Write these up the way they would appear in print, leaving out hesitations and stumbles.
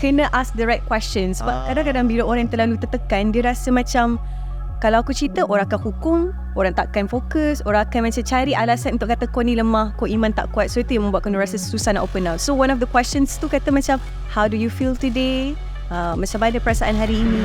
kena ask the right questions. Sebab kadang-kadang bila orang terlalu tertekan, dia rasa macam kalau aku cerita, orang akan hukum, orang takkan fokus, orang akan macam cari alasan untuk kata kau ni lemah, kau iman tak kuat. So itu yang membuat kau rasa susah nak open up. So one of the questions tu kata macam, how do you feel today? Macam mana perasaan hari ini?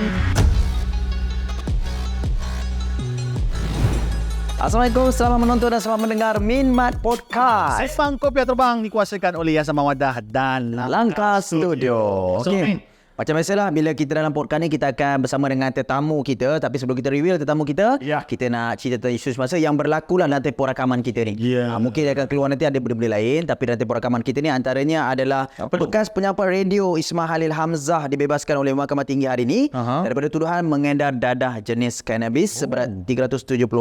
Assalamualaikum, selamat menonton dan selamat mendengar Minmat Podcast. Sembang Kopiah Terbang dikuasakan oleh Yayasan Mawaddah dan Langkah Studio. Okey. Macam biasalah, bila kita dalam podcast ni, kita akan bersama dengan tetamu kita. Tapi sebelum kita reveal tetamu kita, kita nak cerita tentang isu semasa yang berlaku lah dalam tempoh rakaman kita ni. Mungkin dia akan keluar nanti ada benda-benda lain. Tapi dalam tempoh rakaman kita ni, antaranya adalah bekas penyampai radio Ismail Halil Hamzah dibebaskan oleh Mahkamah Tinggi hari ini daripada tuduhan mengedar dadah jenis cannabis seberat 374.6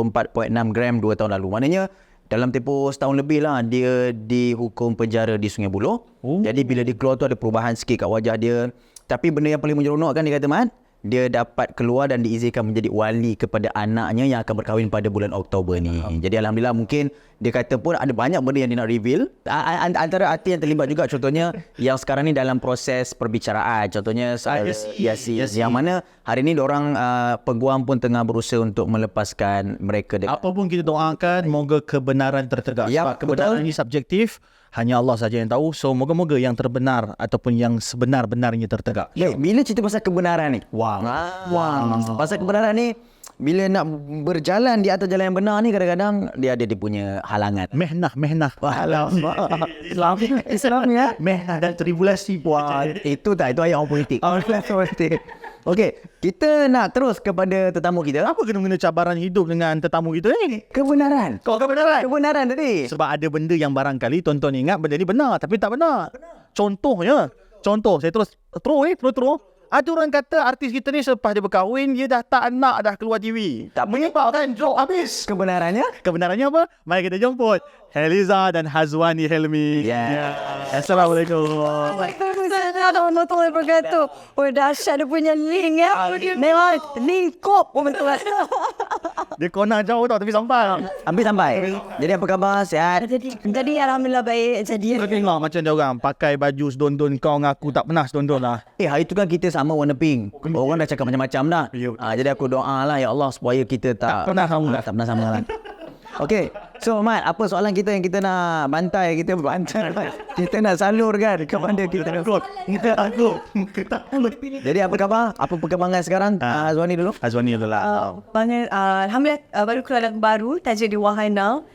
gram 2 tahun lalu. Maknanya dalam tempoh setahun lebih lah dia dihukum penjara di Sungai Buloh. Jadi bila dia keluar tu ada perubahan sikit kat wajah dia. Tapi benda yang paling menyeronok kan dia kata, Mat, dia dapat keluar dan diizinkan menjadi wali kepada anaknya yang akan berkahwin pada bulan Oktober ni. Jadi Alhamdulillah, mungkin dia kata pun ada banyak benda yang dia nak reveal. Antara artis yang terlibat juga, contohnya yang sekarang ni dalam proses perbicaraan. Contohnya Yasi. Yang mana hari ni diorang peguam pun tengah berusaha untuk melepaskan mereka. Apa pun kita doakan, moga kebenaran tertegak. Sebab kebenaran ini subjektif. Hanya Allah saja yang tahu. So moga-moga yang terbenar ataupun yang sebenar-benarnya tertegak. Bila cerita pasal kebenaran ni, pasal kebenaran ni, bila nak berjalan di atas jalan yang benar ni, kadang-kadang dia ada dia punya halangan. Mehnah. Islam ya. Mehnah dan tribulasi buat. Itu ayat orang politik. Okey, kita nak terus kepada tetamu kita. Apa kena-mengena cabaran hidup dengan tetamu kita ni? Kebenaran. Kebenaran tadi. Sebab ada benda yang barangkali tuan-tuan ingat benda ni benar, tapi tak benar. Contoh, saya terus ada orang kata artis kita ni selepas dia berkahwin, dia dah tak anak, dah keluar TV. Tak menyebabkan joke habis. Kebenarannya apa? Mari kita jemput Heliza dan Hazwani Helmi. Assalamualaikum. Waalaikumsalam warahmatullahi wabarakatuh. Oh, dahsyat dia punya link ya. Memang link kop. Betul. Dia kona jauh tau, tapi sampai. Ambil sampai. Jadi apa khabar? Sihat? Jadi alhamdulillah baik. Jadi tengok macam dia orang pakai baju sedondon, kau ngaku tak pernah sedondon lah. Hari tu kan kita sama warna pink. Orang dah cakap macam-macam dah. Jadi aku doa lah, ya Allah, supaya kita tak pernah sama. Tak pernah sama lah. Okey. So Mat, apa soalan kita yang kita nak bantai? Kita nak salurkan kepada kita. Jadi apa khabar? Apa perkembangan sekarang? Azwani dulu. Azwani adalah Alhamdulillah, baru keluar lagu baru, tajuk dia Wahana.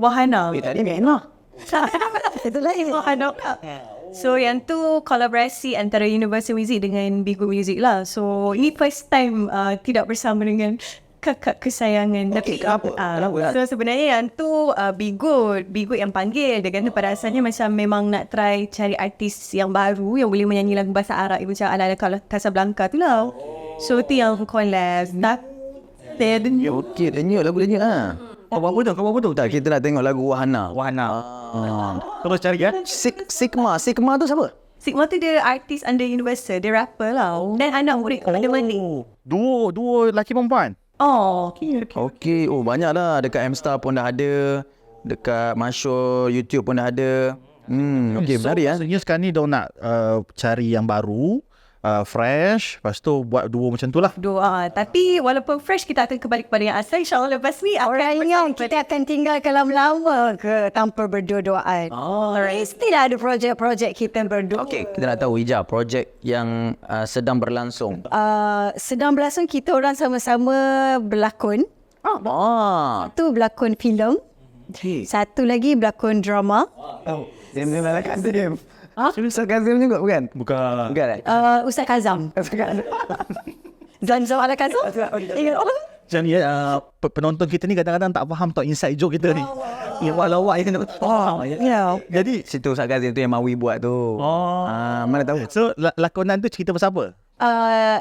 Wahana. Tadi Mena. Itulah Wahana. So yang tu kolaborasi antara Universal Music dengan Bigo Music lah. So ini first time tidak bersama dengan kakak kesayangan. Tapi so sebenarnya yang tu Bigo yang panggil. Dia kata pada asalnya macam memang nak try cari artis yang baru yang boleh menyanyi lagu bahasa Arab macam ala-ala kalau Casablanca tu lah. So tu yang collab. Okey, tengok lagu dia lah. Kau buat betul? Tak, kita nak tengok lagu Wahana. Terus cari kan? Sigma tu siapa? Sigma tu dia artis under Universal. Dia rapper lah. Dan anak murid pada mana. Dua lelaki perempuan. Okey. Oh, banyak dah. Dekat M-Star pun dah ada. Dekat Masyur YouTube pun dah ada. Okey, menarik ya. Maksudnya sekarang ni dia nak cari yang baru, fresh, lepas tu buat dua macam tu lah. Tapi walaupun fresh, kita akan kembali kepada yang asal. InsyaAllah lepas ni orangnya kita akan tinggalkan lama-lama ke tanpa berdua-duaan. Mestilah ada projek-projek kita berdua. Okey, kita nak tahu Hijab, projek yang sedang berlangsung. Sedang berlangsung, kita orang sama-sama berlakon. Satu berlakon filem. Satu lagi berlakon drama. Dia memang Kazim. Ustaz Kazim juga bukan? Bukan. Ustaz Kazam. Zanzam ala Kazam. Macam ni penonton kita ni kadang-kadang tak faham tau inside joke kita ni. Lawak je. Jadi situ Ustaz Kazim tu yang Mawi buat tu. Mana tahu. So lakonan tu cerita pasal apa?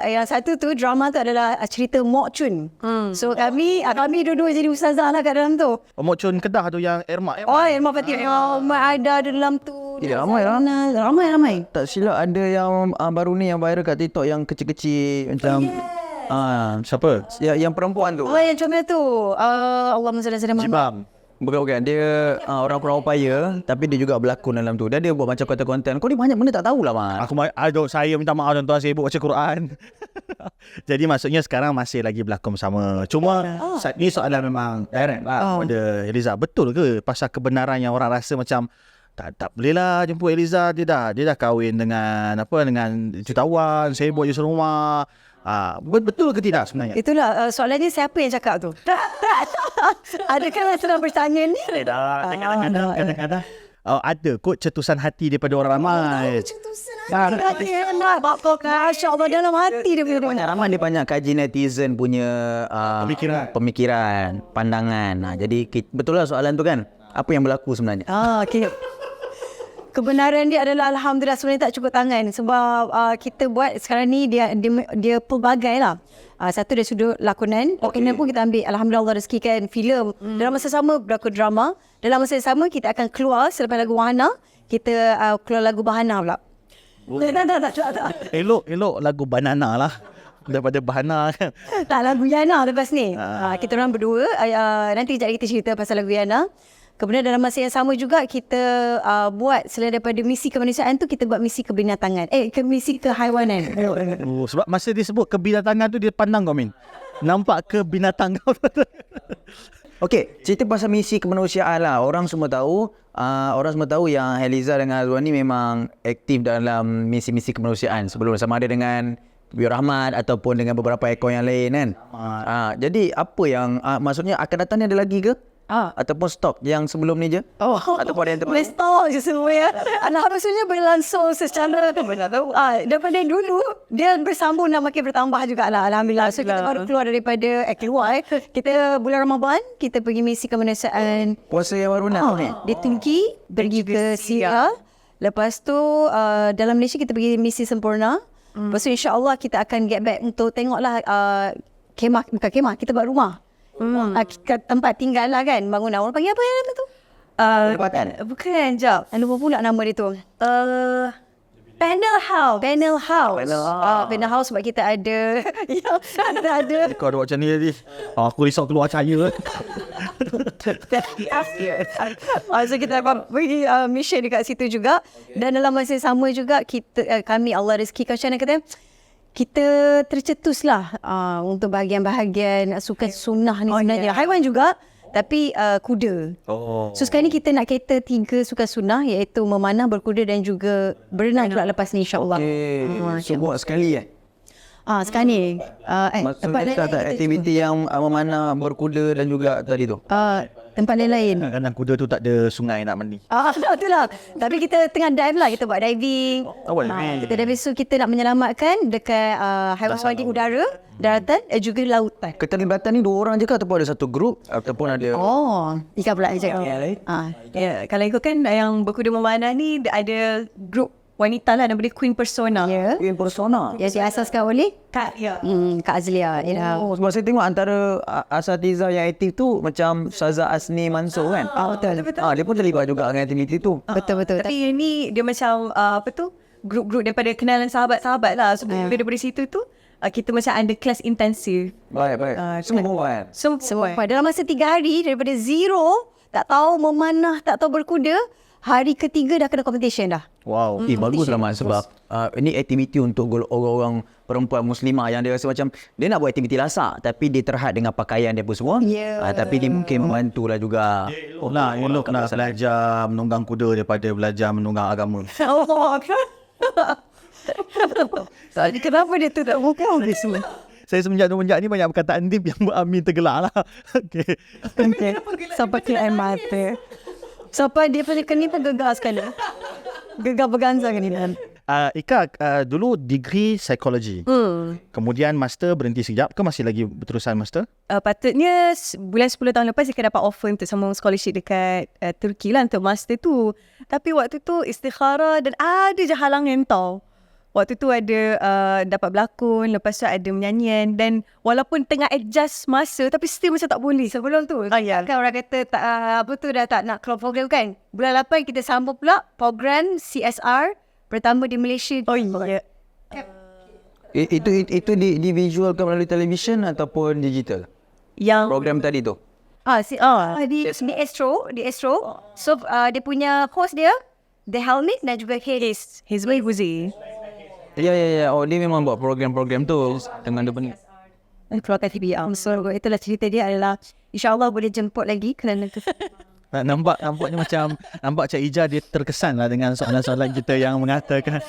Yang satu tu drama tu adalah cerita Mok Chun. So kami dua-dua jadi ustazah lah kat dalam tu. Mok Chun Kedah tu yang Irma. Irma Fatih. Ada dalam tu. Ramai lah. Ramai. Tak silap ada yang baru ni yang viral kat TikTok yang kecil-kecil macam siapa? Yang perempuan tu. Yang comel tu. Allahumma salli alaihi wasallam. Jibam. Bukan. Dia orang kurang upaya, tapi dia juga berlakon dalam tu. Dan dia buat macam konten-konten. Kau ni banyak benda tak tahulah, Mat. Saya minta maaf tuan-tuan, sibuk baca Quran. Jadi maksudnya sekarang masih lagi berlakon bersama. Cuma saat ni soalan memang direct lah pada Eliza. Betul ke pasal kebenaran yang orang rasa macam tak boleh lah jemput Eliza, dia dah kahwin dengan dengan jutawan, sibuk je serumah. Betul ke tidak sebenarnya? Itulah soalannya siapa yang cakap tu? Tak. Adakah yang sedang bertanya ni? Kadang-kadang ada kot cetusan hati daripada orang ramai. Masya Allah, dalam hati dia punya. Ramai dia banyak kaji netizen punya pemikiran, pandangan. Jadi betul lah soalan tu kan. Apa yang berlaku sebenarnya? Okay. Kebenaran dia adalah alhamdulillah sebenarnya tak cukup tangan sebab kita buat sekarang ni dia pelbagai lah. Satu dari sudut lakonan pun kita ambil, alhamdulillah Allah rezekikan filem. Dalam masa sama berlakon drama. Dalam masa sama kita akan keluar selepas lagu Wahana, kita keluar lagu Bahana pula. Tak. Elok lagu Banana lah daripada Bahana kan. Tak, lagu Yana lepas ni. Kita orang berdua nanti kejap lagi kita cerita pasal lagu Yana. Kemudian dalam masa yang sama juga kita buat selain daripada misi kemanusiaan tu, kita buat misi kebinatangan. Misi kehaiwanan. Sebab masa dia sebut kebinatangan tu dia pandang kau Min. Nampak ke binatang kau? Okey, cerita pasal misi kemanusiaan lah. Orang semua tahu yang Eliza dengan Azwan ni memang aktif dalam misi-misi kemanusiaan sebelum, sama ada dengan Biar Rahmat ataupun dengan beberapa ekor yang lain kan. Jadi apa yang maksudnya akan datang ni ada lagi ke? Ataupun stop yang sebelum ni je? Ataupun ada yang terbaru? Stop je semua ya. Maksudnya berlangsung secara daripada dulu dia bersambung dan makin bertambah jugalah, alhamdulillah. So kita baru keluar daripada kita bulan Ramadan kita pergi misi kemanusiaan Puasa yang baru nak ni? di Turki, pergi ke Syria. Lepas tu dalam Malaysia kita pergi misi sempurna. Lepas tu insya-Allah kita akan get back untuk tengoklah bukan kemah, kita buat rumah. Tempat tinggal lah kan, bangunan. Orang panggil apa yang nama tu? Tempatan? Bukan, jap. Lupa pula nama dia tu. Panel house. Panel house sebab kita ada ada Kau ada buat macam ni tadi. Aku risau keluar cahaya. so kita pergi mission dekat situ juga. Dan dalam masa yang sama juga kami Allah rezekikan macam mana kata, kita tercetuslah untuk bahagian-bahagian sukan sunnah ni sebenarnya. Haiwan juga, tapi kuda. So sekarang ni kita nak cater 3 sukan sunnah, iaitu memanah, berkuda dan juga berenang pula lepas ni insya-Allah. So buat sekali Sekarang ni maksudnya tak aktiviti yang memanah, berkuda dan juga tadi tu? tempat lain-lain. Kadang-kadang kuda tu tak ada sungai nak mandi. Itulah. Tapi kita tengah dive lah. Kita buat diving. Kita diving. So kita nak menyelamatkan dekat haiwan-haiwan di udara, daratan dan juga lautan. Keterlibatan ni 2 orang je ke ataupun ada satu grup ataupun ada? Ika pula je. Kalau ikutkan yang berkuda memanah ni ada grup wanita lah, nama dia Queen Persona. Queen Persona? Yang diasaskan oleh Kak Azlia. Sebab saya tengok antara asatiza yang aktif tu macam Saza Asni Mansur kan? Betul. Dia pun terlibat juga dengan aktiviti tu. Betul. Tapi ni dia macam grup-grup daripada kenalan sahabat-sahabat lah. So daripada situ tu kita macam ada kelas intensif. Baik. Semua kan? Semua. Dalam masa 3 hari daripada zero, tak tahu memanah, tak tahu berkuda, hari ketiga dah kena competition dah. Wow. Bagus lah Mat, sebab ini aktiviti untuk orang-orang perempuan muslimah yang dia rasa macam dia nak buat aktiviti lasak tapi dia terhad dengan pakaian dia pun semua. Tapi dia mungkin membantulah juga. Elok nak belajar menunggang kuda daripada belajar menunggang agama. Kenapa dia tu tak buka ni semua? Saya semenjak ni banyak perkataan deep yang buat Amin tergelak lah. Okay. Sampai ke air mata. Sampai dia punya keni pun gegar sekali. Gegar berganza keni dan. Ika, dulu degree psikologi. Kemudian master berhenti sekejap ke masih lagi berterusan master? Patutnya bulan 10 tahun lepas saya akan dapat offer untuk sambung scholarship dekat Turki lah untuk master tu. Tapi waktu tu istikharah dan ada je halangan tau. Waktu tu ada dapat berlakon, lepas tu ada menyanyian dan walaupun tengah adjust masa tapi still macam tak boleh sebelum tu. Kan orang kata tak dah tak nak keluar program kan. Bulan 8 kita sambung pula program CSR pertama di Malaysia. Itu di visualkan melalui televisyen ataupun digital? Yang Program tadi tu? Di Astro. So dia punya host dia, the helmet dan juga case. His way Uzi. Ya. Oh, dia memang buat program-program tu dengan dia Keluarkan TBR. So itulah cerita dia adalah InsyaAllah boleh jemput lagi kerana tu. Nampaknya macam Ija dia terkesan lah dengan soalan-soalan kita yang mengatakan.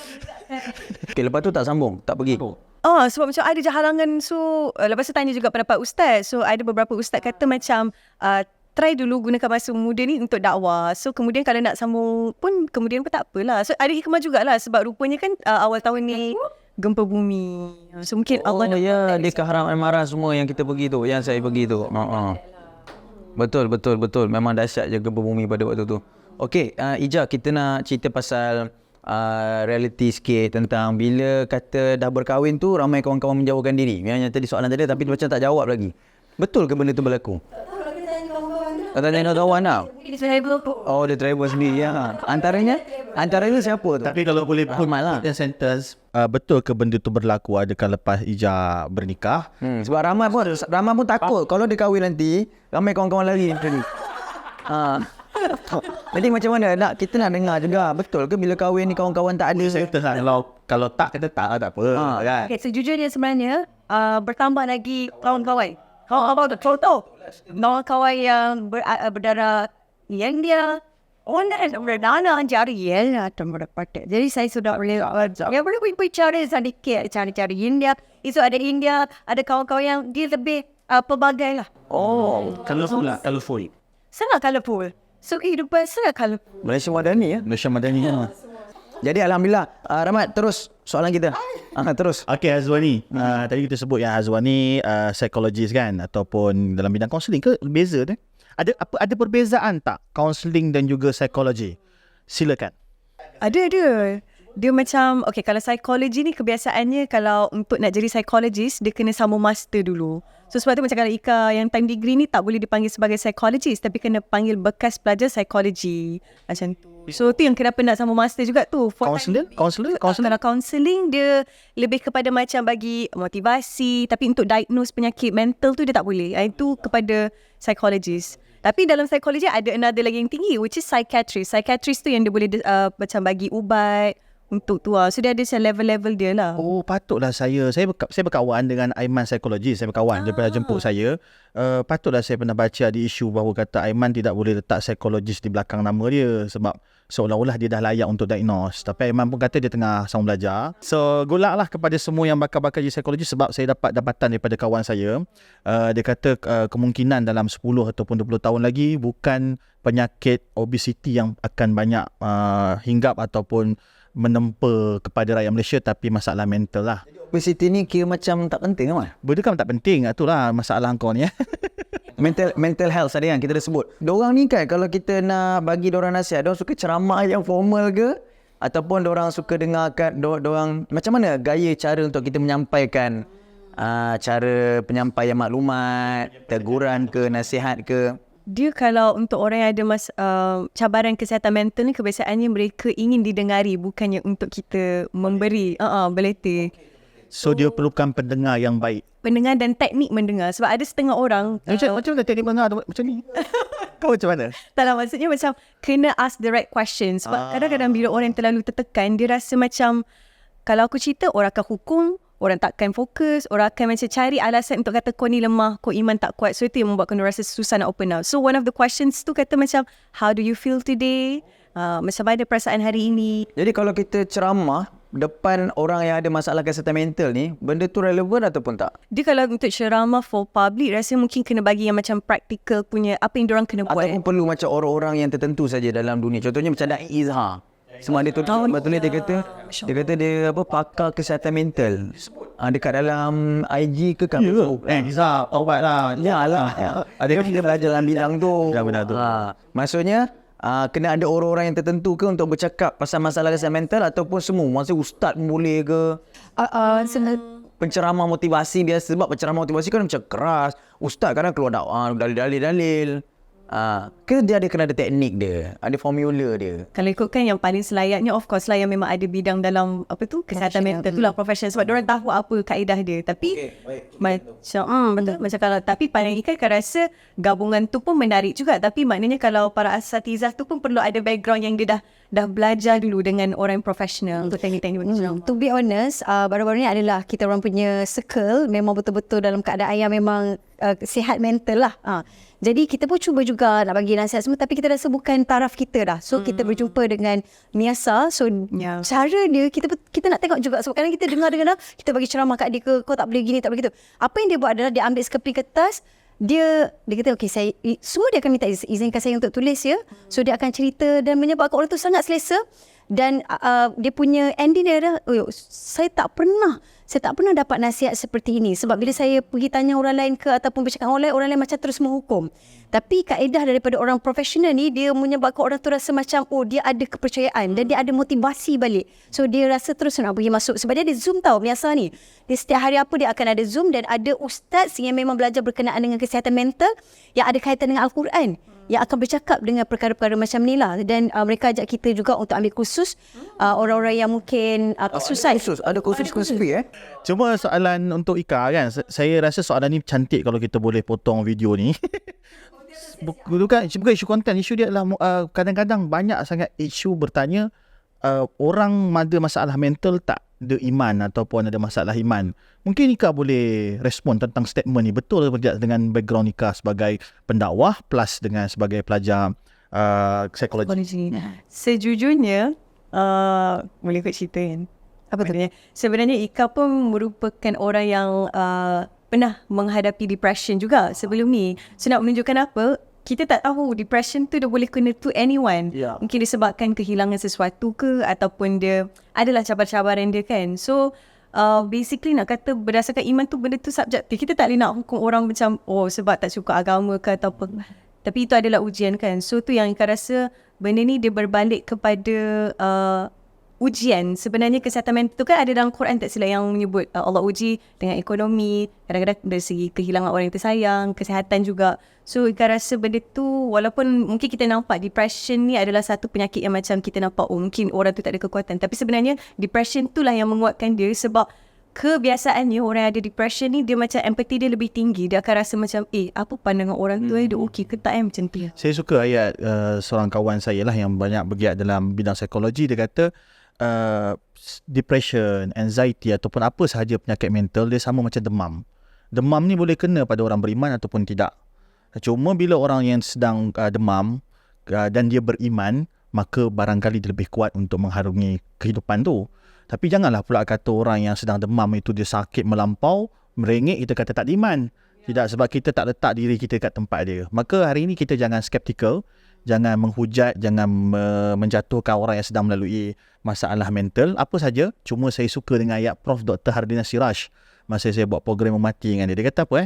Okay, lepas tu tak sambung, tak pergi. Sebab macam ada je halangan. So lepas tu tanya juga pendapat ustaz. So ada beberapa ustaz kata macam try dulu gunakan masa muda ni untuk dakwah. So kemudian kalau nak sambung pun kemudian pun tak apalah. So ada hikmah jugalah sebab rupanya kan awal tahun ni gempa bumi. So mungkin Allah nak dia keharam marah semua yang kita pergi tu, yang saya pergi tu. Betul. Memang dahsyat je gempa bumi pada waktu tu. Okey, Ija, kita nak cerita pasal reality sikit tentang bila kata dah berkahwin tu ramai kawan-kawan menjauhkan diri. Yang tadi soalan tadi tapi dia macam tak jawab lagi. Betul ke benda tu berlaku? Tak tanya kawan lah. Oh, dia travel sendiri ya. Antaranya siapa tu? Tapi kalau boleh put lah. sentence, betul ke benda tu berlaku adakah lepas Ija bernikah? Sebab ramai pun takut kalau dia kahwin nanti ramai kawan-kawan lari tadi. Jadi macam mana kita nak dengar juga, betul ke bila kahwin ni kawan-kawan tak ada? Sentence lah. Kalau tak kata tak apa kan. Okay, sejujurnya sebenarnya bertambah lagi kawan-kawan. Kawan-kawan yang berdarah yang dia berdana cari atau berdapat. Jadi saya sudah boleh bicara sedikit cari India. Itu ada India, ada kawan-kawan yang dia lebih pelbagai lah. Colorful. Sangat colourful. So kehidupan sangat colourful. Malaysia Madani ya. Jadi alhamdulillah. Rahmat, terus soalan kita. Terus. Okay, Hazwani. Tadi kita sebut yang Hazwani psikologis kan, ataupun dalam bidang kaunseling ke beza tu? Ada perbezaan tak kaunseling dan juga psikologi? Silakan. Ada. Dia macam, okay, kalau psikologi ni kebiasaannya kalau untuk nak jadi psikologis, dia kena sambung master dulu. So sebab tu macam kalau Ika yang time degree ni tak boleh dipanggil sebagai psikologis, tapi kena panggil bekas pelajar psikologi. Macam tu. So tu yang kenapa nak sambung master juga tu. Counselor? Kalau counselling dia lebih kepada macam bagi motivasi, tapi untuk diagnose penyakit mental tu dia tak boleh. Itu kepada psikologis. Tapi dalam psikologi ada another lagi yang tinggi, which is psychiatrist. Psychiatrist tu yang dia boleh macam bagi ubat untuk tu. So dia ada level-level dia lah. Oh, patutlah saya berkawan dengan Aiman psikologi. Saya berkawan, dia pernah jemput saya. Patutlah saya pernah baca di isu bahawa kata Aiman tidak boleh letak psikologis di belakang nama dia sebab seolah-olah dia dah layak untuk diagnose. Tapi Aiman pun kata dia tengah sama belajar. So good luck lah kepada semua yang bakal-bakal jadi psikologi sebab saya dapat dapatan daripada kawan saya. Dia kata kemungkinan dalam 10 ataupun 20 tahun lagi bukan penyakit obesiti yang akan banyak hinggap ataupun menempa kepada rakyat Malaysia, tapi masalah mental lah. Obesity ni kira macam tak penting kan? Benda kan tak penting, itulah masalah kau ni. mental health tadi yang kita dah sebut. Diorang ni kan kalau kita nak bagi diorang nasihat, diorang suka ceramah yang formal ke? Ataupun diorang suka dengarkan, diorang macam mana gaya cara untuk kita menyampaikan cara penyampaian maklumat, teguran ke, nasihat ke? Dia kalau untuk orang yang ada cabaran kesihatan mental ni, kebiasaannya mereka ingin didengari, bukannya untuk kita memberi beleta. So dia perlukan pendengar yang baik. Pendengar dan teknik mendengar. Sebab ada setengah orang Macam mana teknik mendengar macam ni? Kau macam mana? tak lah, maksudnya macam kena ask the right questions. Sebab kadang-kadang bila orang terlalu tertekan, dia rasa macam kalau aku cerita, orang akan hukum, orang takkan fokus, orang akan macam cari alasan untuk kata kau ni lemah, kau iman tak kuat. So itu yang membuatkan orang rasa susah nak open up. So one of the questions tu kata macam, how do you feel today? Macam mana perasaan hari ini? Jadi kalau kita ceramah depan orang yang ada masalah kesihatan mental ni, benda tu relevan ataupun tak? Dia kalau untuk ceramah for public, rasa mungkin kena bagi yang macam practical punya, apa yang diorang kena buat. Ataupun perlu macam orang-orang yang tertentu saja dalam dunia. Contohnya macam Da'i Izhar. Semua dia tu betul dia kata dia pakar kesihatan mental. Dekat dalam IG ke kat Facebook. Izhar, taubat lah. Yalah. Ada kita belajar dalam bidang tu. Ya, benar tu. Maksudnya kena ada orang-orang yang tertentu ke untuk bercakap pasal masalah kesihatan mental ataupun semua? Maksudnya ustaz pun boleh ke? Penceramah motivasi biasa, sebab penceramah motivasi kan macam keras. Ustaz kadang keluar dakwah, dalil-dalil. Ke dia kena ada teknik dia, ada formula dia? Kalau ikutkan yang paling selayaknya, of course lah, yang memang ada bidang dalam kesihatan mental tu lah, professional, sebab diorang tahu apa kaedah dia. Tapi betul, macam kalau, tapi paling ikan kan rasa gabungan tu pun menarik juga. Tapi maknanya kalau para asatizah tu pun perlu ada background yang dia dah belajar dulu dengan orang profesional untuk teknik-teknik macam. To be honest, baru-baru ni adalah kita orang punya circle memang betul-betul dalam keadaan yang memang sihat mental lah. Jadi kita pun cuba juga nak bagi nasihat semua, tapi kita rasa bukan taraf kita dah. So kita berjumpa dengan Miasa. So cara dia kita nak tengok juga, sebab kadang kita dengar kita bagi ceramah kat dia ke, kau tak boleh gini, tak boleh gitu. Apa yang dia buat adalah dia ambil sekeping kertas, dia kata okey, saya semua dia akan minta izinkan saya untuk tulis ya. So dia akan cerita dan menyebabkan orang tu sangat selesa. Dan dia punya ending dia adalah, saya tak pernah dapat nasihat seperti ini. Sebab bila saya pergi tanya orang lain ke ataupun bercakap dengan orang lain macam terus menghukum. Tapi kaedah daripada orang profesional ni, dia menyebabkan orang tu rasa macam dia ada kepercayaan dan dia ada motivasi balik. So dia rasa terus nak pergi masuk. Sebab dia ada Zoom tau biasa ni. Dia setiap hari apa dia akan ada Zoom, dan ada ustaz yang memang belajar berkenaan dengan kesihatan mental yang ada kaitan dengan Al-Quran, yang akan bercakap dengan perkara-perkara macam ni lah. Dan mereka ajak kita juga untuk ambil kursus orang-orang yang mungkin suicide. Ada kursus free Cuma soalan untuk Ika kan, saya rasa soalan ni cantik kalau kita boleh potong video ni. Bukan isu konten, isu dia adalah kadang-kadang banyak sangat isu bertanya orang ada masalah mental tak ada iman ataupun ada masalah iman. Mungkin Ika boleh respon tentang statement ni, betul atau tidak dengan background Ika sebagai pendakwah plus dengan sebagai pelajar psikologi. Sejujurnya boleh ikut cerita kan? Apa tu? Sebenarnya Ika pun merupakan orang yang pernah menghadapi depression juga sebelum ni. So nak menunjukkan apa, kita tak tahu depression tu dia boleh kena to anyone. Mungkin disebabkan kehilangan sesuatu ke, ataupun dia adalah cabaran-cabaran dia kan. So basically nak kata berdasarkan iman tu, benda tu subjektif. Kita tak boleh nak hukum orang macam sebab tak suka agama ke ataupun. Tapi itu adalah ujian kan. So tu yang Ika rasa benda ni dia berbalik kepada ujian. Sebenarnya kesihatan mental tu kan ada dalam Quran tak silap yang menyebut Allah uji dengan ekonomi, kadang-kadang dari segi kehilangan orang yang tersayang, kesihatan juga. So Ika rasa benda tu, walaupun mungkin kita nampak depression ni adalah satu penyakit yang macam kita nampak mungkin orang tu tak ada kekuatan, tapi sebenarnya depression tu lah yang menguatkan dia. Sebab kebiasaannya orang yang ada depression ni, dia macam empathy dia lebih tinggi. Dia akan rasa macam apa pandangan orang tu dia okey ke tak macam tu. Saya suka ayat seorang kawan saya lah yang banyak bergiat dalam bidang psikologi. Dia kata depression, anxiety ataupun apa sahaja penyakit mental dia sama macam demam. Demam ni boleh kena pada orang beriman ataupun tidak. Cuma bila orang yang sedang demam dan dia beriman, maka barangkali dia lebih kuat untuk mengharungi kehidupan tu. Tapi janganlah pula kata orang yang sedang demam itu dia sakit melampau, merengek, kita kata tak iman. Tidak, sebab kita tak letak diri kita kat tempat dia. Maka hari ini kita jangan skeptikal, jangan menghujat, jangan menjatuhkan orang yang sedang melalui masalah mental apa saja. Cuma saya suka dengan ayat Prof. Dr. Hardina Siraj masa saya buat program Memati dengan dia. Dia kata apa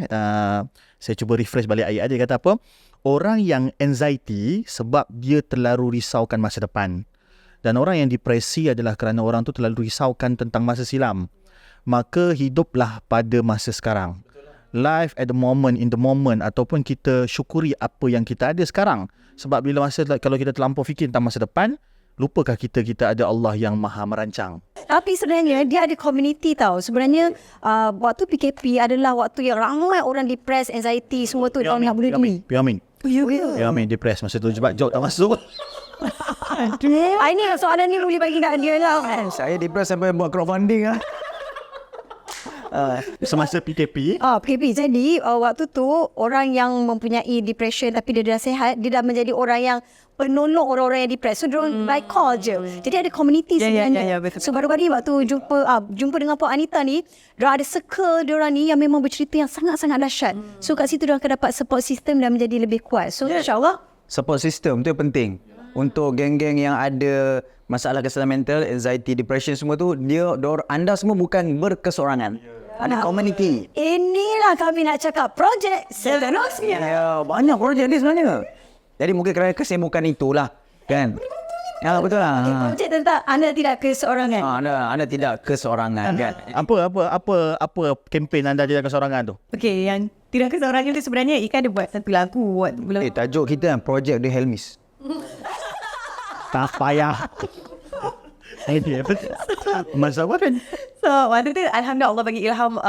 saya cuba refresh balik ayat dia. Kata apa? Orang yang anxiety sebab dia terlalu risaukan masa depan. Dan orang yang depresi adalah kerana orang tu terlalu risaukan tentang masa silam. Maka hiduplah pada masa sekarang. Life at the moment, in the moment, ataupun kita syukuri apa yang kita ada sekarang. Sebab bila kalau kita terlampau fikir tentang masa depan, lupakah kita ada Allah yang maha merancang. Tapi sebenarnya dia ada community tau. Sebenarnya waktu PKP adalah waktu yang ramai orang depressed, anxiety, semua tu orang nak bunuh diri. Piamin, depressed masa tu sebab job tak masuk. Ini soalan ni boleh bagi kat dia lah. Saya depressed sampai buat crowdfunding Semasa PKP. PKP. Jadi waktu tu orang yang mempunyai depression tapi dia dah sihat, dia dah menjadi orang yang penolong orang-orang yang depressed. So diorang by call je. Jadi ada community sebenarnya. betul. So baru-baru ni waktu jumpa dengan Puan Anita ni, diorang ada circle diorang ni yang memang bercerita yang sangat-sangat dahsyat. So kat situ diorang akan dapat support system dan menjadi lebih kuat. So insyaAllah support system tu yang penting. Untuk geng-geng yang ada masalah kesihatan mental, anxiety, depression semua tu, anda semua bukan berkesorangan. Ada community. Inilah kami nak cakap projek seterusnya. Banyak projek ni sebenarnya. Jadi mungkin kerana kesibukan itulah, kan? Betul lah. Projek tentang anda tidak keseorangan. Anda tidak keseorangan, kan? Apa kempen anda tidak kesorangan tu? Okey, yang Tidak Keseorangan tu sebenarnya Ika ada buat satu lagu buat bulan. Tajuk kita kan Project The Helmis. Tak payah. Dia betul. Masa apa kan? So waktu tu Alhamdulillah Allah bagi ilham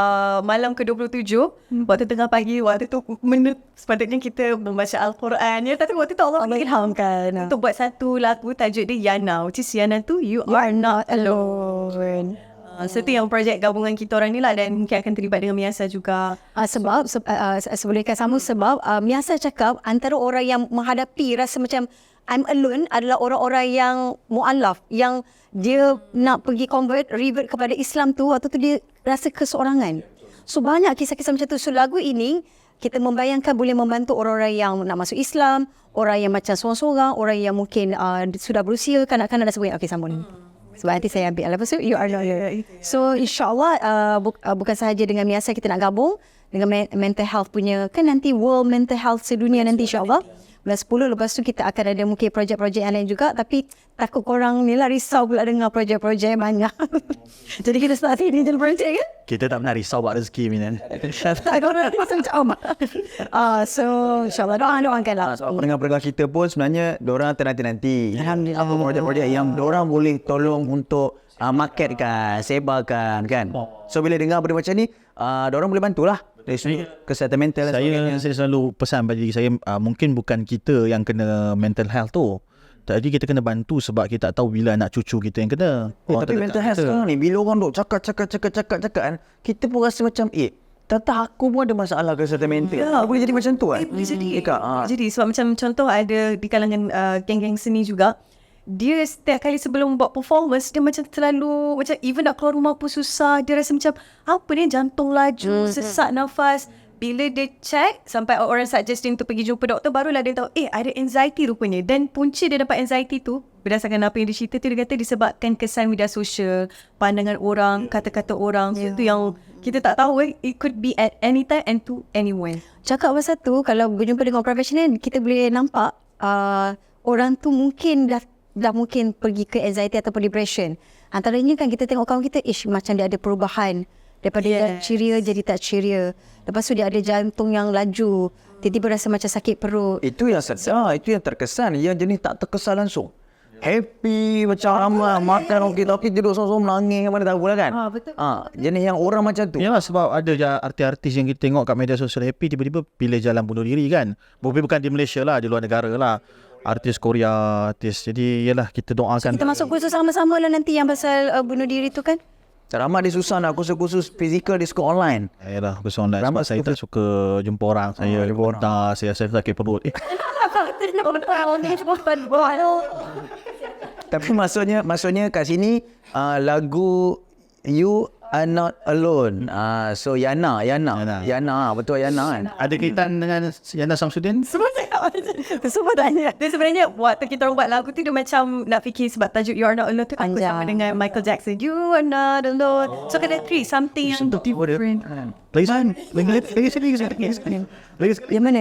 malam ke-27 waktu tengah pagi, waktu tu sepatutnya kita membaca Al-Quran ya, tapi waktu tu Allah bagi ilham ilhamkan. untuk buat satu lagu tajuk dia Yana, which is Yana tu You Are Not Alone. So tu yang projek gabungan kita orang ni lah, dan mungkin akan terlibat dengan Miasa juga. Sebelum Ika sambung, sebab Miasa cakap antara orang yang menghadapi rasa macam I'm alone adalah orang-orang yang mu'alaf, yang dia nak pergi revert kepada Islam tu, waktu tu dia rasa keseorangan. So banyak kisah-kisah macam tu. So lagu ini kita membayangkan boleh membantu orang-orang yang nak masuk Islam, orang yang macam seorang-seorang, orang yang mungkin sudah berusia, kanak-kanak dan sebagainya. Okay, sambung ni. Sebab nanti saya ambil. Lepas tu, You Are Not Alone. So insyaAllah bukan sahaja dengan Miasa kita nak gabung dengan mental health punya, kan nanti World Mental Health sedunia nanti insyaAllah. Bulan 10 lepas tu kita akan ada mungkin projek-projek yang lain juga, tapi takut korang ni lah risau pula dengar projek-projek banyak. Jadi kita start ini je projek kan? Kita tak pernah risau buat rezeki Minan. Tak korang risau macam so insyaAllah doakan lah. Sebab pendengar-pendengar kita pun sebenarnya diorang ternanti-nanti. Alhamdulillah. Apa projek-projek yang diorang boleh tolong untuk marketkan, sebarkan kan. So bila dengar benda macam ni, diorang boleh bantulah dari segi kesihatan mental. Saya selalu pesan pada diri saya, mungkin bukan kita yang kena mental health tu. Jadi kita kena bantu sebab kita tak tahu bila anak cucu kita yang kena. Tapi mental health sekarang ni, bila orang duk cakap kan, kita pun rasa macam tata aku pun ada masalah kesihatan mental. Ya, boleh jadi macam tu kan? Boleh jadi. Ika, Jadi sebab macam contoh ada di kalangan geng-geng seni juga, dia setiap kali sebelum buat performance, dia macam terlalu, macam even nak keluar rumah pun susah. Dia rasa macam, apa ni, jantung laju, sesak nafas. Bila dia check, sampai orang suggesting untuk pergi jumpa doktor, barulah dia tahu, ada anxiety rupanya. Dan punca dia dapat anxiety tu, berdasarkan apa yang dia cerita tu, dia kata disebabkan kesan media sosial, pandangan orang, kata-kata orang. So itu yang kita tak tahu, it could be at any time and to anywhere. Cakap pasal tu, kalau berjumpa dengan profesional, kita boleh nampak orang tu mungkin dah mungkin pergi ke anxiety ataupun depression. Antaranya kan kita tengok kawan kita, macam dia ada perubahan. Daripada dia ceria jadi tak ceria. Lepas tu dia ada jantung yang laju. Tiba-tiba rasa macam sakit perut. itu yang sedar, itu yang terkesan. Yang jenis tak terkesan langsung. Happy macam ramai, makan okey tapi tidur sorang-sorang menangis, mana tahu lah kan. Betul. Jenis yang orang macam tu. Yalah, sebab ada je artis-artis yang kita tengok kat media sosial happy, tiba-tiba pilih jalan bunuh diri kan. Bukan di Malaysia lah, di luar negara lah. Artis Korea, artis. Jadi yalah, kita doakan. Kita masuk kursus sama-sama lah nanti yang pasal bunuh diri tu kan. Ramai dia susah nak kursus fizikal, dia suka online. Yalah, kursus online. Sebab saya tak suka jumpa orang. Saya bentar, saya sakit perut. Tapi maksudnya kat sini lagu You Are Not Alone. So Yana, betul Yana kan. Ada kaitan dengan Yana Samsudin? Sebenarnya dia sebenarnya waktu kita orang buat lagu tu, dia macam nak fikir sebab tajuk You Are Not Alone tu aku sama dengan Michael Jackson, You Are Not Alone. So kena treat something yang different. Lagi sini. Yang mana?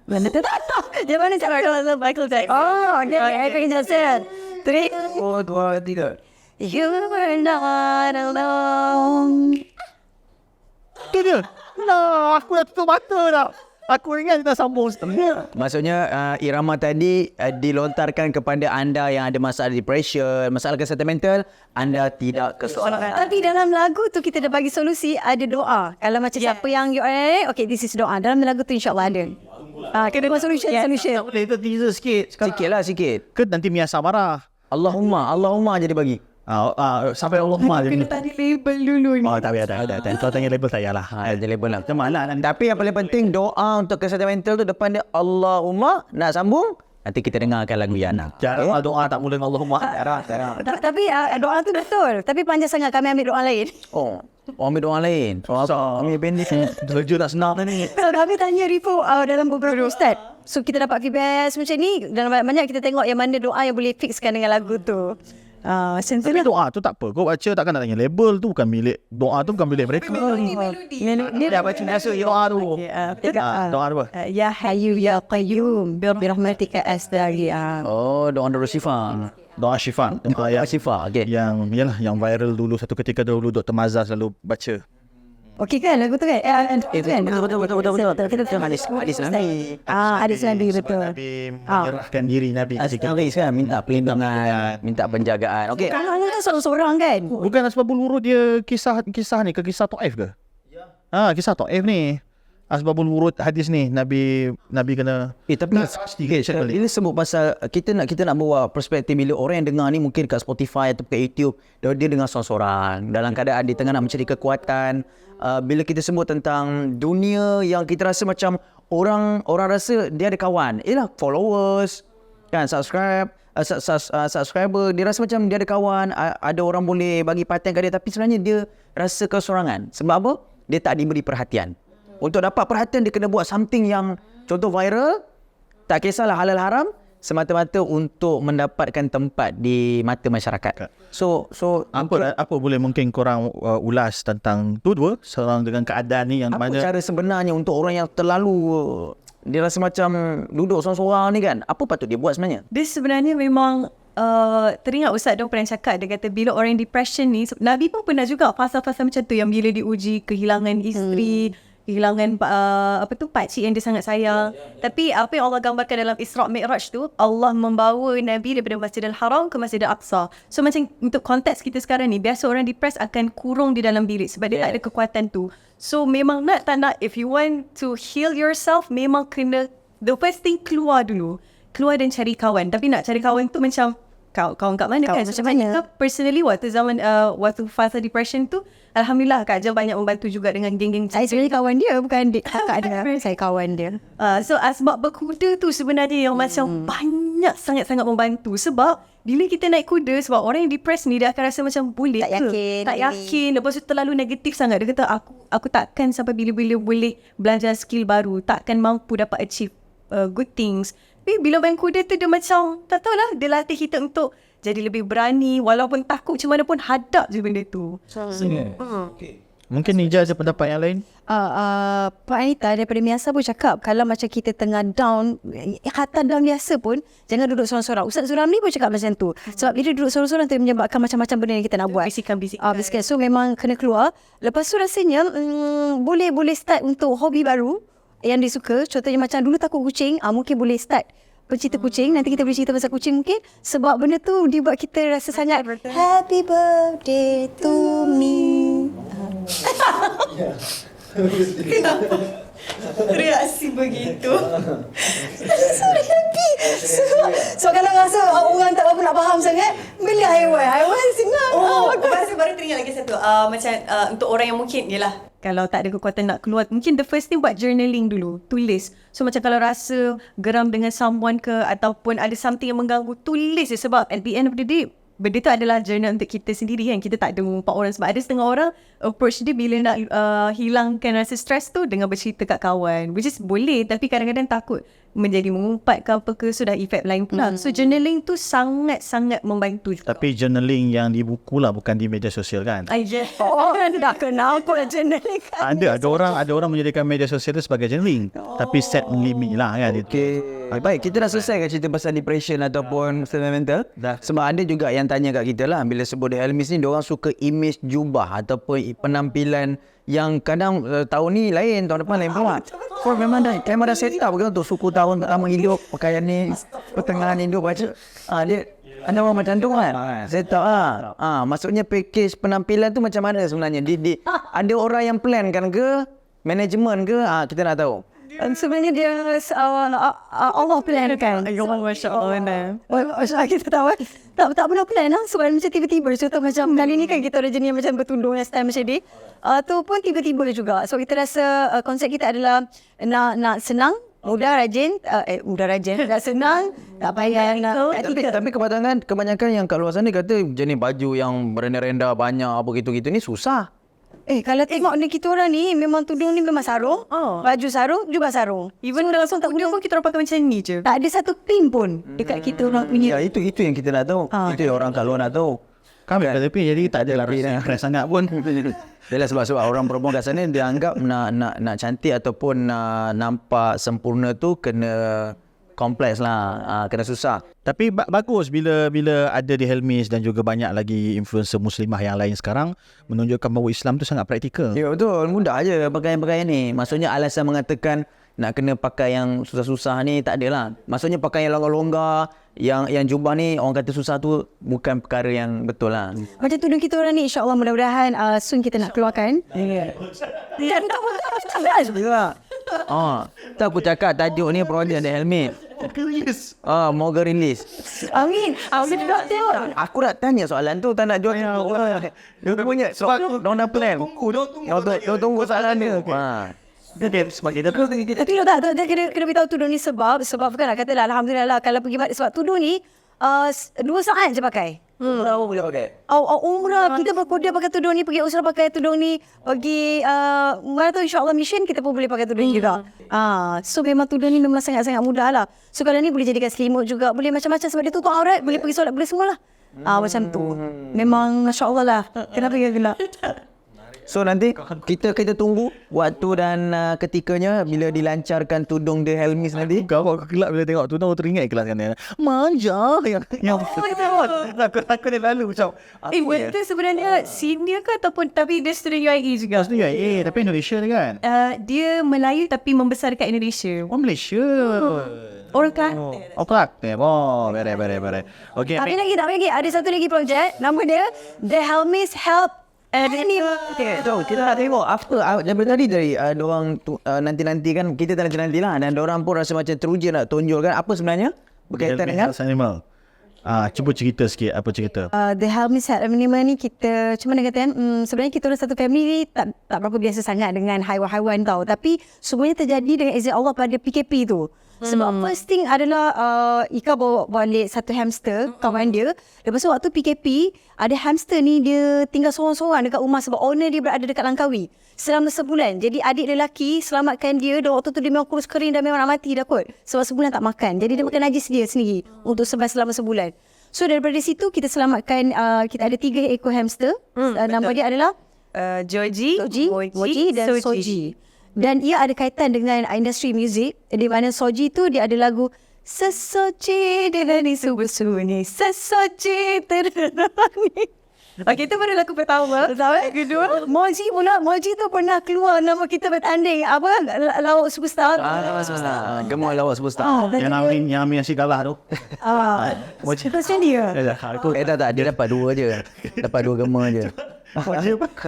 Mana tu? Yang mana cakap Michael Jackson? Oh, Michael Jackson. 3, 2, 3. You were not alone. Itu dia. Nah, aku dah tutup mata dah. Aku ingat kita sambung setengah. Maksudnya irama tadi dilontarkan kepada anda yang ada masalah depression, masalah kesihatan mental, anda tidak keseorangan. Tapi dalam lagu tu kita dah bagi solusi, ada doa. Kalau macam siapa yang okay, this is doa. Dalam lagu tu insyaAllah ada. Kena buat solution. Boleh kita teaser sikit. Sikit. Ke nanti Miasa marah. Allahumma jadi bagi. Sampai Allahumma je. Kena tadi label dulu ni. Tak payah. Kau tanya label saya lah. Ada label lah. Macam mana nanti? Tapi yang paling penting, doa untuk kesihatan mental tu depan dia Allahumma. Nak sambung, nanti kita dengarkan lagu Yana. Jarang doa tak mula dengan Allahumma. Tapi doa tu betul. Tapi panjang sangat kami ambil doa lain. Ambil doa lain. Ambil pendek. Tujuh tak senang ni. So kami tanya Rifu dalam beberapa ustaz. So kita dapat feedback macam ni. Dalam banyak kita tengok yang mana doa yang boleh fixkan dengan lagu tu. Macam tu Tapi lah. doa tu tak apa. Kau baca takkan nak tanya label tu bukan milik. Doa tu bukan milik mereka. Dia dah baca nasa doa tu. Doa tu apa? Ya Hayyu Ya Qayyum birahmatika astaghfir. Doa Darul Syifa. Doa Syifa. Doa Syifa. Okay. Yang viral dulu satu ketika dulu Dr. Mazhar selalu baca. Okey kan lagu tu kan? Betul. Hadis Nabi. Hadis Nabi betul. Nabi menyerahkan diri Nabi. Hadis kan minta perlindungan, minta penjagaan. Okey. Kalau kan seorang-seorang kan? Bukan Asbabul Wurud dia kisah ni ke kisah Taif ke? Ya. Kisah Taif ni. Asbabul Wurud hadis ni Nabi kena Tapi ini sebut pasal kita nak bawa perspektif bila orang yang dengar ni mungkin kat Spotify atau kat YouTube dia dengar sorang-sorang dalam keadaan di tengah nak mencari kekuatan. Bila kita sebut tentang dunia yang kita rasa macam orang rasa dia ada kawan, ialah followers kan, subscriber, dia rasa macam dia ada kawan, ada orang boleh bagi perhatian kat dia, tapi sebenarnya dia rasa kesorangan. Sebab apa? Dia tak diberi perhatian. Untuk dapat perhatian dia kena buat something yang contoh viral, tak kisahlah halal haram, semata-mata untuk mendapatkan tempat di mata masyarakat. So apa boleh mungkin korang ulas tentang tu dua serang dengan keadaan ni yang apa mana cara sebenarnya untuk orang yang terlalu dia rasa macam duduk sorang-sorang ni kan, apa patut dia buat sebenarnya? Dia sebenarnya memang teringat Ustaz Dong pernah cakap, dia kata bila orang depression ni, Nabi pun pernah juga fasa-fasa macam tu, yang bila diuji kehilangan isteri, kehilangan pakcik yang dia sangat sayang. Tapi apa yang Allah gambarkan dalam Isra' Mi'raj tu, Allah membawa Nabi daripada Masjidil Haram ke Masjidil Aqsa. So macam untuk konteks kita sekarang ni, biasa orang depressed akan kurung di dalam bilik sebab dia tak ada kekuatan tu. So memang nak tak nak, if you want to heal yourself, memang kena the first thing keluar dulu. Keluar dan cari kawan. Tapi nak cari kawan tu macam kawan kat mana kan? Macam mana? Personally waktu zaman waktu fasa depression tu, alhamdulillah Kak Jel banyak membantu juga dengan geng-geng. Saya sebenarnya kawan dia, bukan kakak dia. Saya kawan dia. So asbab berkuda tu sebenarnya yang macam banyak sangat-sangat membantu. Sebab bila kita naik kuda, sebab orang yang depressed ni dia akan rasa macam boleh Tak yakin. Tak yakin. Lepas tu terlalu negatif sangat. Dia kata aku takkan sampai bila-bila boleh belajar skill baru, takkan mampu dapat achieve good things. Tapi bila main kuda tu dia macam, tak tahulah, dia latih kita untuk jadi lebih berani, walaupun takut macam mana pun hadap je benda tu. mungkin Nija ada pendapat yang lain? Pak Anita daripada Miasa pun cakap, kalau macam kita tengah down, hatta down biasa pun, jangan duduk sorang-sorang. Ustaz Zuramli pun cakap macam tu. Sebab bila duduk sorang-sorang tu menyebabkan macam-macam benda yang kita nak buat. Bisikan. So memang kena keluar. Lepas tu rasanya boleh start untuk hobi baru yang dia suka. Contohnya macam dulu takut kucing, mungkin boleh start pencinta kucing. Nanti kita boleh cerita pasal kucing mungkin. Sebab benda tu dia buat kita rasa sangat happy birthday to me. Kenapa reaksi begitu? So happy. So kalau rasa orang tak apa nak faham sangat, beli haiwan senang. Baru teringat lagi satu. Macam untuk orang yang mungkin yelah, kalau tak ada kekuatan nak keluar, mungkin the first thing buat journaling dulu, tulis. So macam kalau rasa geram dengan someone ke, ataupun ada something yang mengganggu, tulis je. Sebab at the end of the day, benda tu adalah journal untuk kita sendiri kan. Kita tak ada mengumpat orang. Sebab ada setengah orang approach dia bila nak hilangkan rasa stres tu dengan bercerita kat kawan, which is boleh, tapi kadang-kadang takut menjadi mengumpat ke apa ke, sudah efek lain pula. So journaling tu sangat-sangat membantu juga. Tapi journaling yang di buku lah, bukan di media sosial kan? Dah kenal pun journaling kan. Ada orang menjadikan media sosial tu sebagai journaling. Tapi set limit lah kan. Okay. Baik, kita dah selesai kan cerita pasal depression ataupun mental. Sebab ada juga yang tanya kat kita lah, bila sebut The Helmis ni, diorang suka image jubah ataupun penampilan yang kadang tahun ni lain, tahun depan lain pula. Memang dah set up ke untuk suku tahun pertama hidup, pakaian ni pertengahan hidup baca. Dia ada orang macam tu kan. Set up maksudnya package penampilan tu macam mana sebenarnya? Ada orang yang plan kan ke? Management ke? Kita nak tahu. Sebenarnya dia Allah plan kan. Masya Allah. Kita tahu tak pernah plan lah. Sebab macam tiba-tiba. Contoh macam kali ni kan kita ada jenis macam bertundung yang style macam ni. Tu pun tiba-tiba juga. So kita rasa konsep kita adalah nak senang, mudah rajin, nak senang, tak payah nak. Tapi kebanyakan yang kat luar sana kata jenis baju yang berenda-renda banyak apa gitu-gitu ni susah. Kalau tengok ni kita orang ni, memang tudung ni memang sarung. Baju sarung, juga sarung. Even dalam kuda pun kita orang pakai macam ni je. Tak ada satu pin pun dekat kita orang punya. Ya, itu yang kita nak tahu. Itu yang orang kat luar nak tahu. Kami kat tepi jadi tak ada stress sangat pun. Yalah, sebab orang perempuan kat sana dia anggap nak cantik ataupun nak nampak sempurna tu kena kompleks lah, kena susah. Tapi bagus bila ada di Helmis dan juga banyak lagi influencer muslimah yang lain sekarang menunjukkan bahawa Islam tu sangat praktikal. Ya betul, mudah je pakaian-pakaian ni. Maksudnya alasan mengatakan nak kena pakai yang susah-susah ni tak ada lah. Maksudnya pakai yang longgar-longgar, yang jubah ni orang kata susah tu bukan perkara yang betul lah. Macam tudung kita orang ni, insyaAllah mudah-mudahan soon kita nak keluarkan. Dan Tu aku cakap tajuk ni projek The Helmet. Mau rilis. Amin. Amin. Aku nak tanya soalan tu, tak nak jual. Dia punya sebab dia dah plan. Dia tunggu soalan dia. Tapi tak kena beritahu tudung ni sebab kan katalah alhamdulillah kalau pergi sebab tudung ni 2 saat je pakai. Boleh pakai. Umrah kita berkodia pakai tudung ni, pergi Usrah pakai tudung ni, pergi mana tu insya-Allah mission kita pun boleh pakai tudung juga. So memang tudung ni memang sangat-sangat mudah lah. So kalau ni boleh jadikan selimut juga, boleh macam-macam sebab dia tutup aurat, boleh pergi solat, boleh semualah. Macam tu. Memang masya-Allah lah. Kenapa dia gelap? So nanti kita tunggu waktu dan ketikanya bila dilancarkan tudung The Helmis nanti. Kau gelap bila tengok tu, tahu teringat kelas kan dia. Manja yang aku dia lalu macam Itu sebenarnya senior ke ataupun tapi dia student UIA juga? tapi Indonesia dia kan. Dia Melayu tapi membesar dekat Indonesia. Orang Malaysia. Orang Kelantan. Kelantan. Beres. Okey. Tapi lagi ada satu lagi projek, nama dia The Helmis Help. So kita nak tengok after daripada tadi diorang nanti-nanti kan, kita tak nanti-nanti lah, dan diorang pun rasa macam teruja nak tunjukkan apa sebenarnya berkaitan dengan animal. Cuba cerita sikit apa cerita. The Helmis Help Animal ni kita cuma nak kata sebenarnya kita orang satu family ni tak berapa biasa sangat dengan haiwan-haiwan tau, tapi semuanya terjadi dengan izin Allah pada PKP tu. Sebab first thing adalah Ika bawa balik satu hamster kawan dia. Lepas tu waktu PKP ada hamster ni dia tinggal sorang-sorang dekat rumah sebab owner dia berada dekat Langkawi selama sebulan. Jadi adik lelaki selamatkan dia, dan waktu tu dia memang kurus kering dan memang nak mati dah kot sebab sebulan tak makan. Jadi dia makan najis dia sendiri untuk selama sebulan. So daripada situ kita selamatkan, kita ada 3 ekor hamster. Nama dia adalah Joji, Moji dan Soji. Dan ia ada kaitan dengan industri muzik, di mana Soji tu dia ada lagu Sesoji dengan isu sunyi, Sesoji terani. Okay, itu baru lagu pertama. Kedua, Moji tu pernah keluar nama kita bertanding lawak superstar. Gemar lawak superstar. Yang Amin asyik kalah tu. Moji tu dia. Tak, dia dapat 2 je. Dapat 2 gemar je.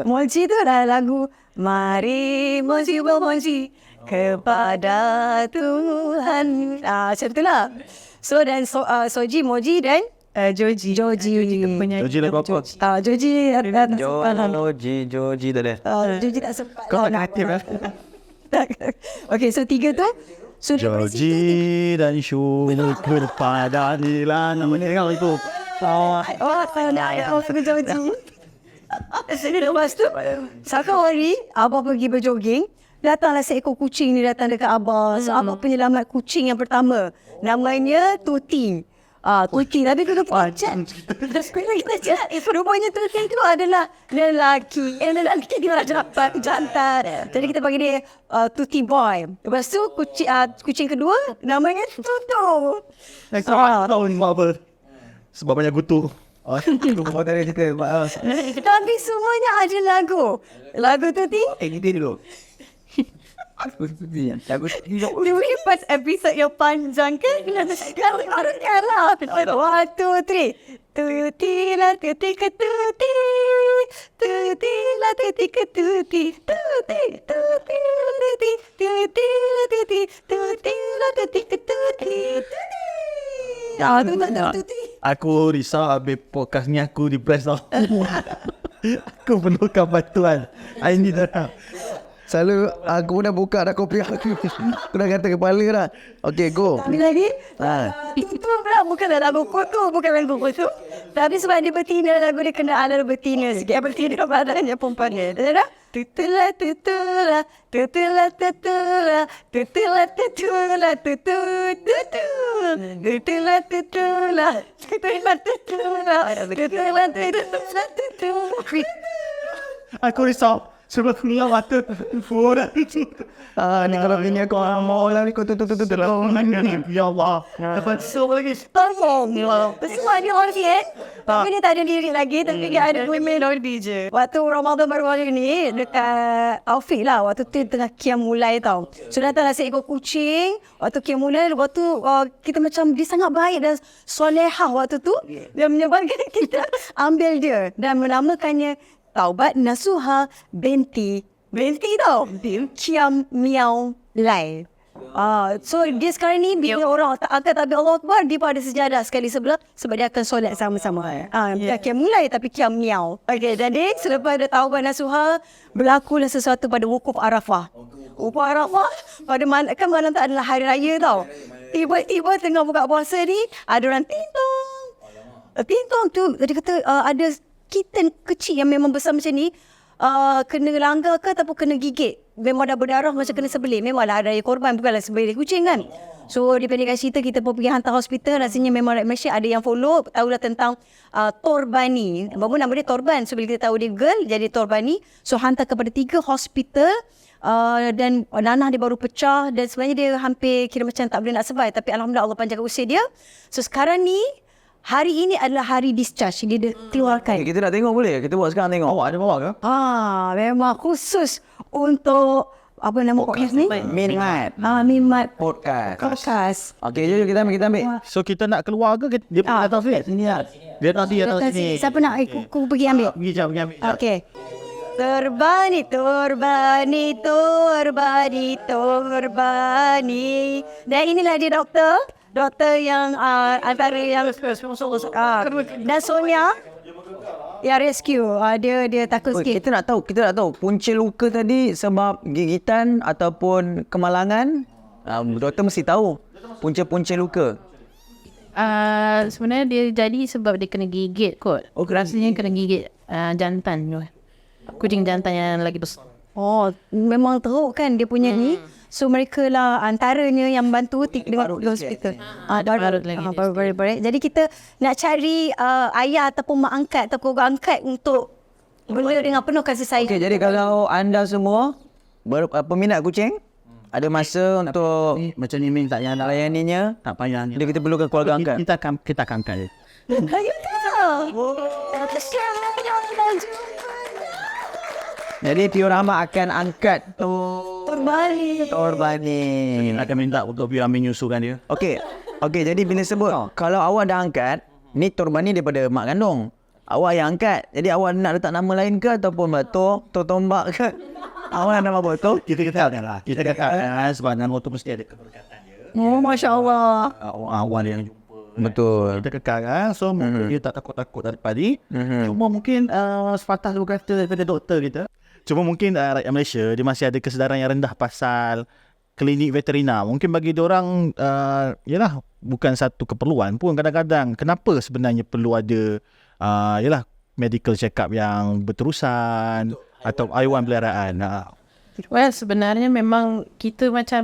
Moji tu dah lagu Mari Moji Moji kepada Tuhan. Macam tu lah. So dan Soji, Moji dan Joji penyanyi. Joji lagu apa? Joji Joji tak ada. Joji tak sempat. Kau tak kreatif kan? Okay, so 3 tu. So Joji dan Syu kepada Nila. Nama ni dengar itu. Joji. Lepas tu satu hari Abah pergi berjoging, datanglah seekor kucing ni datang dekat Abah. So Abah penyelamat kucing yang pertama, namanya Tuti. Kucing tapi tu pucat. Kita cakap rupanya Tuti tu adalah lelaki. Lelaki dia dapat jantan. Jadi kita panggil dia Tuti Boy. Lepas tu kucing kedua namanya Tutu. Sebab banyak kutu. Tapi semuanya ada lagu. Lagu Tuti. Kita dulu. Pas episode yang panjang kan? Kalah. 1, 2, 3. Tuti lah tuti ke tuti. Tuti lah tuti ke tuti. Tuti lah tuti. Tuti lah tuti. Tuti lah tuti ke tuti. Tuti. Aku risau habis podcast ni aku depressed tau. Aku perlukan bantuan. I need help. Selalu aku dah buka dah kopi aku. Aku dah kata kepala dah. Okay, go. Tapi lagi itu pula bukan lagu kutu, bukan lagu kutu. Tapi sebab dia betina, lagu dia kena ada betina sikit. Betina badannya perempuan dia. Dah? Tutula tutula tutula tutula tutula tutula tutu tutu tutula tutula tutula tutula tutula tutula tutu. Aku risau. Sebab keluar mata. Orang tu. Ni kalau bini aku mau lah ni kau tu. Ya Allah. Dapat so lagi. Tolong. Semua ada orang ni tapi ni tak ada diri lagi. Tapi dia ada women already je. Waktu Ramadan baru-baru ni dekat Taufik lah. Waktu tu tengah kiam mulai tau. So datanglah seekor kucing. Waktu kiam mulai, lepas tu kita macam dia sangat baik dan solehah waktu tu. Dia menyebabkan kita ambil dia dan menamakannya Taubat Nasuha binti tau. Kiam Miao Lai. So dia sekarang ni bila orang tak angkat tapi Allah Akbar, dia pun ada sejadah sekali sebelah sebab dia akan solat sama-sama. Dia Kiam mulai tapi Kiam Miao. Okay, jadi selepas ada Taubat Nasuha, berlakulah sesuatu pada wukuf Arafah. Wukuf Arafah pada malam, kan malam tu adalah hari raya tau. Tiba-tiba tengah buka puasa ni ada orang tintong tu dia kata ada kitten kecil yang memang besar macam ni, kena langgar ke ataupun kena gigit, memang dah berdarah macam kena sebelih. Memanglah ada korban, bukanlah sebelih kucing kan. So dipendekkan cerita, kita pun pergi hantar hospital. Rasanya memang rakyat Malaysia ada yang follow, tahulah tentang Torbani. Baru nama dia Torban. So bila kita tahu dia girl, jadi Torbani. So hantar kepada 3 hospital. Dan nanah dia baru pecah dan sebenarnya dia hampir kira macam tak boleh nak survive, tapi Alhamdulillah Allah panjangkan usia dia. So sekarang ni hari ini adalah hari discharge, dia keluarkan. Kita nak tengok boleh? Kita buat sekarang tengok. Awak ada bawa ke? Memang khusus untuk apa nama podcast ni? Minmat. Minmat Podcast. Okey, jom kita ambil. So kita nak keluar ke? Dia datang sini? Sini lah. Dia datang sini. Siapa nak? Aku pergi ambil. Pergi ambil. Okey. Torbani. Dan inilah dia doktor yang antara yang dan Sonia yang rescue. Dia takut sikit. Kita nak tahu punca luka tadi sebab gigitan ataupun kemalangan. Doktor mesti tahu punca-punca luka. Sebenarnya dia jadi sebab dia kena gigit kot. Rasanya kena gigit jantan tu. Kucing jantan yang lagi besar. Memang teruk kan dia punya ni. So mereka lah antaranya yang bantu dengan hospital. Baru. Jadi kita nak cari ayah ataupun mak angkat atau keluarga angkat untuk bela dengan penuh kasih sayang. Okey, jadi kalau anda semua peminat kucing, ada masa untuk Macam ni Min tak payah nak layaninya. Tak payah. Jadi kita perlukan keluarga angkat. Kita akan angkat dia. Jadi Tio Rahmat akan angkat Torbani. Akan minta untuk biar Amin nyusukan dia. Okey, jadi bila sebut kalau awak dah angkat, ni Torbani daripada mak kandung. Awak yang angkat. Jadi awak nak letak nama lain ke ataupun Tok Tombak ke? Awak nak nama apa tu? Kita kekalkan lah. Kita kekalkan sebab nama tu mesti ada keberkatan dia. Masya-Allah. Awal yang jumpa. Betul. Kita kekalkan. So mungkin dia tak takut-takut daripada ni. Cuma mungkin sepatah dua kata daripada doktor kita. Cuma mungkin rakyat Malaysia dia masih ada kesedaran yang rendah pasal klinik veterina. Mungkin bagi diorang yalah bukan satu keperluan pun kadang-kadang. Kenapa sebenarnya perlu ada yalah medical check up yang berterusan atau haiwan peliharaan. Well, sebenarnya memang kita macam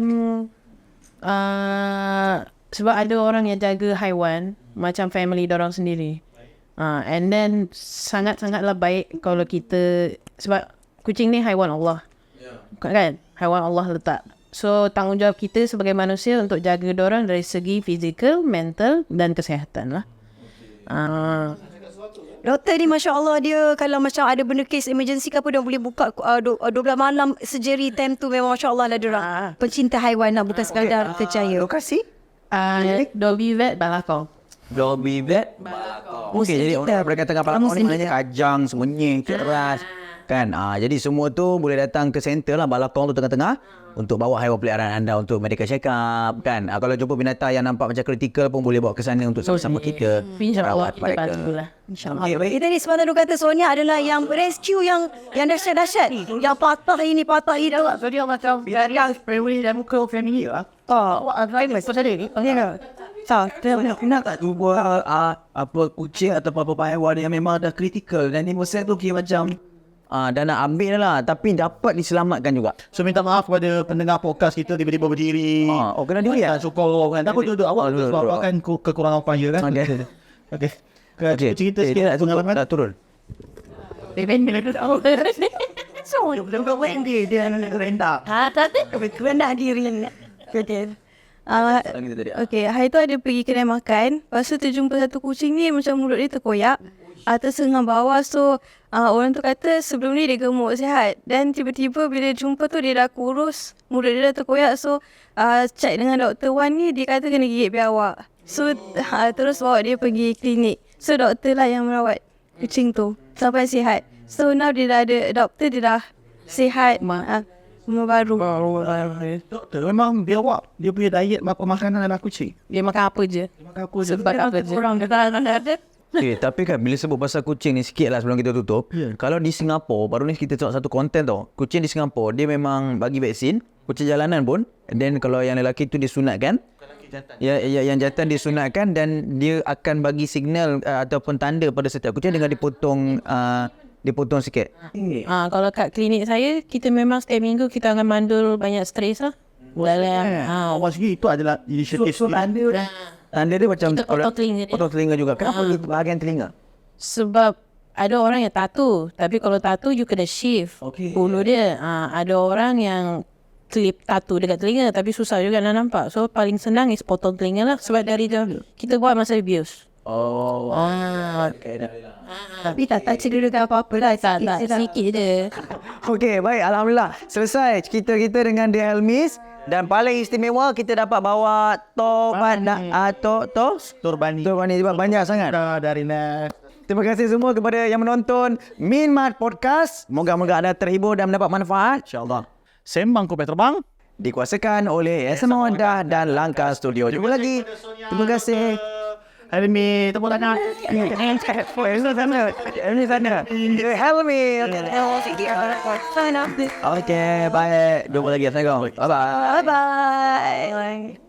sebab ada orang yang jaga haiwan macam family dorang sendiri. And then sangat-sangatlah baik kalau kita, sebab kucing ni haiwan Allah. Kan? Haiwan Allah letak. So tanggungjawab kita sebagai manusia untuk jaga dorang dari segi fizikal, mental dan kesihatan lah. Doktor ni Masya Allah, dia kalau macam ada benda kes emergency ke apa, dia boleh buka 12 malam surgery time tu. Memang Masya Allah lah diorang pencinta haiwan lah, bukan sekadar percaya. Lokasi? Dolby Vet Balakong. Dolby Vet Balakong. Okey, jadi orang berkata dengan Balakong ni maknanya kajang, semuanya, keras. Kan? Jadi semua tu boleh datang ke center lah, Balakong tu tengah-tengah untuk bawa haiwan peliharaan anda untuk medical check up. Kan? Kalau jumpa binatang yang nampak macam kritikal pun boleh bawa ke sana untuk sama-sama kita InsyaAllah rawat kita mereka. bantulah. InsyaAllah. Okay, baik. Kita ni sepatutnya kata Sonia adalah yang rescue yang dahsyat-dahsyat. Yang patah ini. So dia macam biar yang family dan muka family lah. Famous. Pasal dia ni. Nak tak cuba apa kucing atau apa-apa haiwan yang memang dah kritikal dan ni masa tu kira macam dah nak ambil lah tapi dapat diselamatkan juga. So minta maaf kepada pendengar podcast kita tiba-tiba berdiri. Kena diri ya? Sokong kan. Tapi duduk awak sebab kan kekurangan upaya kan. Okey. Cerita sikit nak turun. Dia So, Wendy dia rendah. Tapi rendah diri. Okay. Okay, hari tu ada pergi kedai makan. Lepas tu terjumpa satu kucing ni macam mulut dia terkoyak atas dengan bawah. So orang tu kata sebelum ni dia gemuk sihat. Dan tiba-tiba bila jumpa tu dia dah kurus, mulut dia dah terkoyak. So check dengan Dr. Wan ni, dia kata kena gigit biawak. So terus bawa dia pergi klinik. So doktor lah yang merawat kucing tu sampai sihat. So now dia dah ada doktor, dia dah sihat. Rumah baru. Doktor memang biawak. Dia punya diet makan makanan adalah kucing. Dia makan apa je. Sebab apa je. Okay, tapi kan bila sebut pasal kucing ni sikit lah sebelum kita tutup. Kalau di Singapura, baru ni kita tengok satu konten tau. Kucing di Singapura, dia memang bagi vaksin. Kucing jalanan pun. And then kalau yang lelaki tu disunatkan. Yang jantan disunatkan dan dia akan bagi signal ataupun tanda pada setiap kucing dengan dipotong sikit. Kalau kat klinik saya, kita memang setiap minggu kita akan mandul banyak stres lah. Awal segi itu adalah inisiatif. Tanda dia macam Potong telinga dia. potong telinga juga. Kenapa bahagian telinga? Sebab ada orang yang tattoo. Tapi kalau tattoo, you kena shave bulu dia. Ada orang yang clip tattoo dekat telinga tapi susah juga nak nampak. So paling senang is potong telinga lah. Sebab dari tu kita buat masa abuse. Okay. Tapi tak cerita dengan apa-apa lah. Tak, sikit je. Okey, baik. Alhamdulillah. Selesai cerita kita dengan The Helmis. Dan paling istimewa kita dapat bawa Torbani juga banyak sangat. Dari Nas. Terima kasih semua kepada yang menonton Minmat Podcast. Moga-moga anda terhibur dan mendapat manfaat. InsyaAllah. Sembang Kopi Terbang. Dikuasakan oleh SMA Wadah dan Langkah Studio. Jumpa lagi. Terima kasih. Helmi, tepuk tangan. Ini sana. Helmi. Okay, baik. Jumpa lagi. Assalamualaikum. Bye-bye. Bye-bye.